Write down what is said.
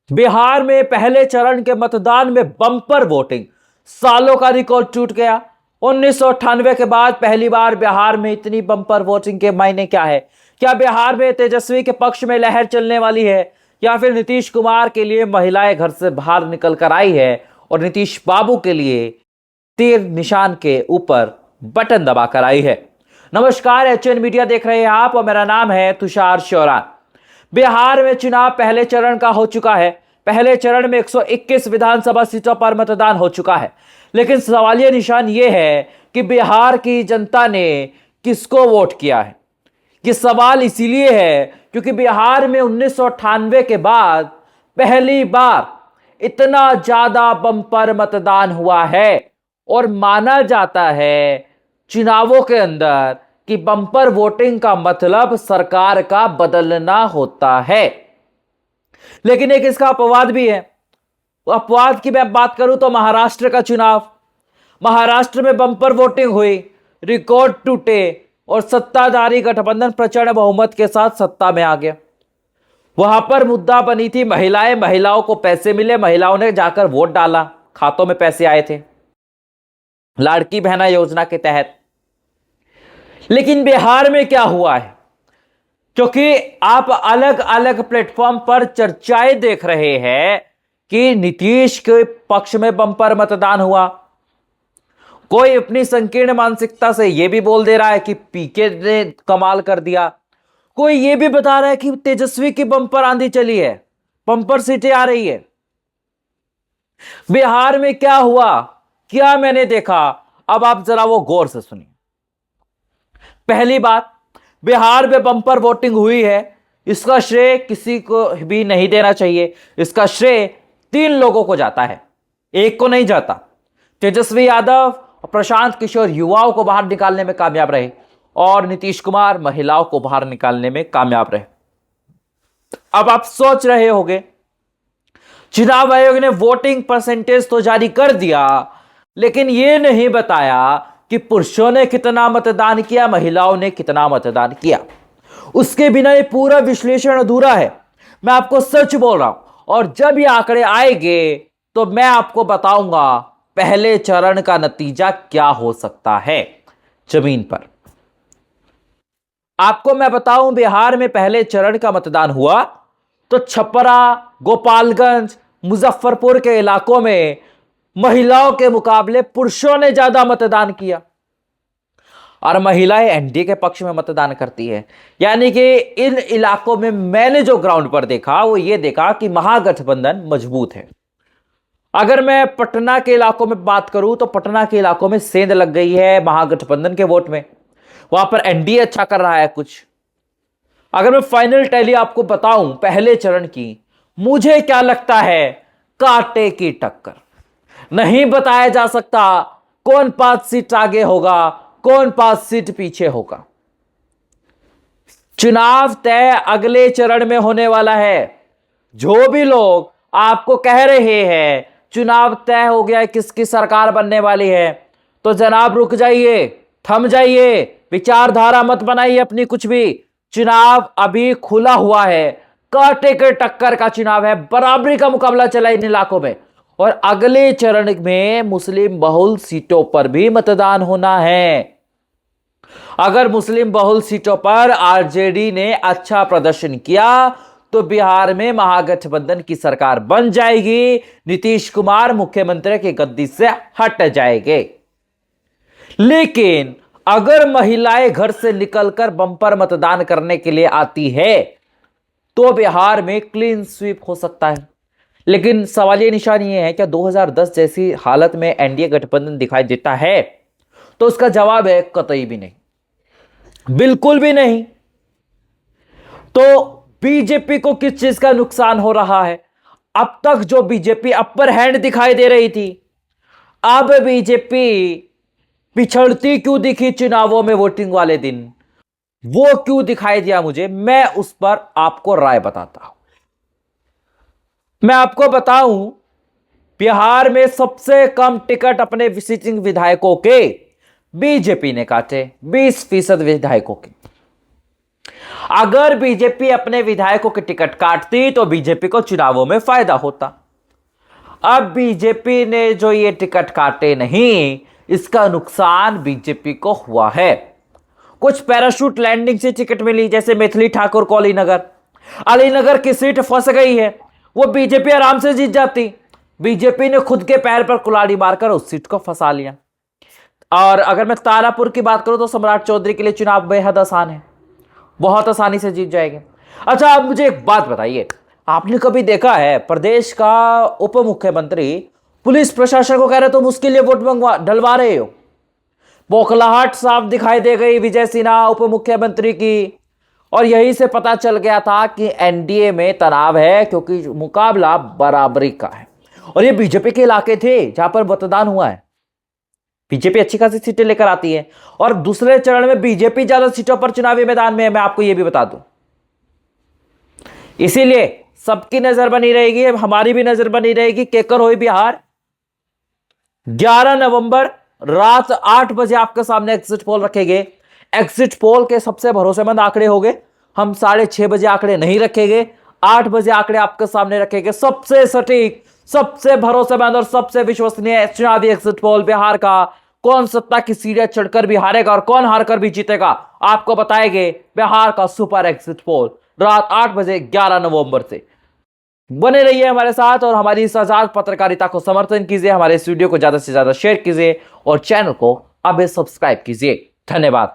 बिहार में पहले चरण के मतदान में बम्पर वोटिंग, सालों का रिकॉर्ड टूट गया। 1998 के बाद पहली बार बिहार में इतनी बम्पर वोटिंग के मायने क्या है? क्या बिहार में तेजस्वी के पक्ष में लहर चलने वाली है, या फिर नीतीश कुमार के लिए महिलाएं घर से बाहर निकल कर आई है और नीतीश बाबू के लिए तीर निशान के ऊपर बटन दबाकर आई है? नमस्कार, एचएन मीडिया देख रहे हैं आप और मेरा नाम है तुषार शौरान। बिहार में चुनाव पहले चरण का हो चुका है। पहले चरण में 121 विधानसभा सीटों पर मतदान हो चुका है, लेकिन सवालिया निशान यह है कि बिहार की जनता ने किसको वोट किया है। ये सवाल इसीलिए है क्योंकि बिहार में 1998 के बाद पहली बार इतना ज्यादा बम्पर मतदान हुआ है और माना जाता है चुनावों के अंदर कि बम्पर वोटिंग का मतलब सरकार का बदलना होता है। लेकिन एक इसका अपवाद भी है। अपवाद की मैं बात करूं तो महाराष्ट्र का चुनाव, महाराष्ट्र में बम्पर वोटिंग हुई, रिकॉर्ड टूटे और सत्ताधारी गठबंधन प्रचंड बहुमत के साथ सत्ता में आ गया। वहां पर मुद्दा बनी थी महिलाएं, महिलाओं को पैसे मिले, महिलाओं ने जाकर वोट डाला, खातों में पैसे आए थे लाड़की बहना योजना के तहत। लेकिन बिहार में क्या हुआ है? क्योंकि आप अलग अलग प्लेटफॉर्म पर चर्चाएं देख रहे हैं कि नीतीश के पक्ष में बम्पर मतदान हुआ। कोई अपनी संकीर्ण मानसिकता से यह भी बोल दे रहा है कि पीके ने कमाल कर दिया। कोई यह भी बता रहा है कि तेजस्वी की बम्पर आंधी चली है, बम्पर सीटें आ रही है। बिहार में क्या हुआ, क्या मैंने देखा, अब आप जरा वो गौर से सुनिए। पहली बात, बिहार में बम्पर वोटिंग हुई है, इसका श्रेय किसी को भी नहीं देना चाहिए। इसका श्रेय 3 लोगों को जाता है, एक को नहीं जाता। तेजस्वी यादव और प्रशांत किशोर युवाओं को बाहर निकालने में कामयाब रहे और नीतीश कुमार महिलाओं को बाहर निकालने में कामयाब रहे। अब आप सोच रहे होंगे, चुनाव आयोग ने वोटिंग परसेंटेज तो जारी कर दिया, लेकिन यह नहीं बताया कि पुरुषों ने कितना मतदान किया, महिलाओं ने कितना मतदान किया। उसके बिना यह पूरा विश्लेषण अधूरा है। मैं आपको सच बोल रहा हूं, और जब ये आंकड़े आएंगे तो मैं आपको बताऊंगा पहले चरण का नतीजा क्या हो सकता है जमीन पर। आपको मैं बताऊं, बिहार में पहले चरण का मतदान हुआ तो छपरा, गोपालगंज, मुजफ्फरपुर के इलाकों में महिलाओं के मुकाबले पुरुषों ने ज्यादा मतदान किया और महिलाएं एनडीए के पक्ष में मतदान करती है। यानी कि इन इलाकों में मैंने जो ग्राउंड पर देखा वो ये देखा कि महागठबंधन मजबूत है। अगर मैं पटना के इलाकों में बात करूं तो पटना के इलाकों में सेंध लग गई है महागठबंधन के वोट में, वहां पर एनडीए अच्छा कर रहा है कुछ। अगर मैं फाइनल टैली आपको बताऊं पहले चरण की, मुझे क्या लगता है, कांटे की टक्कर। नहीं बताया जा सकता कौन 5 सीट आगे होगा, कौन 5 सीट पीछे होगा। चुनाव तय अगले चरण में होने वाला है। जो भी लोग आपको कह रहे हैं चुनाव तय हो गया है, किसकी सरकार बनने वाली है, तो जनाब रुक जाइए, थम जाइए, विचारधारा मत बनाइए अपनी कुछ भी। चुनाव अभी खुला हुआ है, कांटे के टक्कर का चुनाव है, बराबरी का मुकाबला चला इन इलाकों में। और अगले चरण में मुस्लिम बहुल सीटों पर भी मतदान होना है। अगर मुस्लिम बहुल सीटों पर आरजेडी ने अच्छा प्रदर्शन किया तो बिहार में महागठबंधन की सरकार बन जाएगी, नीतीश कुमार मुख्यमंत्री की गद्दी से हट जाएंगे। लेकिन अगर महिलाएं घर से निकलकर बम्पर मतदान करने के लिए आती है तो बिहार में क्लीन स्वीप हो सकता है। लेकिन सवाल ये निशान ये है, क्या 2010 जैसी हालत में एनडीए गठबंधन दिखाई देता है? तो उसका जवाब है कतई भी नहीं, बिल्कुल भी नहीं। तो बीजेपी को किस चीज का नुकसान हो रहा है? अब तक जो बीजेपी अपर हैंड दिखाई दे रही थी, अब बीजेपी पिछड़ती क्यों दिखी चुनावों में वोटिंग वाले दिन, वो क्यों दिखाई दिया मुझे, मैं उस पर आपको राय बताता हूं। मैं आपको बताऊं, बिहार में सबसे कम टिकट अपने विजिटिंग विधायकों के बीजेपी ने काटे, 20% विधायकों के। अगर बीजेपी अपने विधायकों के टिकट काटती तो बीजेपी को चुनावों में फायदा होता। अब बीजेपी ने जो ये टिकट काटे नहीं, इसका नुकसान बीजेपी को हुआ है। कुछ पैराशूट लैंडिंग से टिकट मिली, जैसे मैथिली ठाकुर को अलीनगर की सीट फंस गई है, वो बीजेपी आराम से जीत जाती। बीजेपी ने खुद के पैर पर कुल्हाड़ी मारकर उस सीट को फंसा लिया। और अगर मैं तारापुर की बात करूं तो सम्राट चौधरी के लिए चुनाव बेहद आसान है, बहुत आसानी से जीत जाएंगे। अच्छा, आप मुझे एक बात बताइए, आपने कभी देखा है प्रदेश का उप मुख्यमंत्री पुलिस प्रशासन को कह रहे तुम उसके लिए वोट डलवा रहे हो? बौखलाहट साफ दिखाई दे गई विजय सिन्हा उप मुख्यमंत्री की, और यही से पता चल गया था कि एनडीए में तनाव है, क्योंकि मुकाबला बराबरी का है। और ये बीजेपी के इलाके थे जहां पर मतदान हुआ है। बीजेपी अच्छी खासी सीटें लेकर आती है, और दूसरे चरण में बीजेपी ज्यादा सीटों पर चुनावी मैदान में है, मैं आपको यह भी बता दूं। इसीलिए सबकी नजर बनी रहेगी, हमारी भी नजर बनी रहेगी। केकर होई बिहार 11 नवंबर रात 8 बजे आपके सामने एग्जिट पोल रखेंगे। एग्जिट पोल के सबसे भरोसेमंद आंकड़े होंगे, हम 6:30 बजे आंकड़े नहीं रखेंगे, 8 बजे आंकड़े आपके सामने रखेंगे। सबसे सटीक, सबसे भरोसेमंद और सबसे विश्वसनीय चुनावी एग्जिट पोल बिहार का, कौन सत्ता की सीढ़ियां चढ़कर भी हारेगा और कौन हारकर भी जीतेगा, आपको बताएंगे बिहार का सुपर एग्जिट पोल रात 8 बजे 11 नवंबर से। बने रहिए हमारे साथ और हमारी इस आजाद पत्रकारिता को समर्थन कीजिए, हमारे इस वीडियो को ज्यादा से ज्यादा शेयर कीजिए और चैनल को अभी सब्सक्राइब कीजिए। धन्यवाद।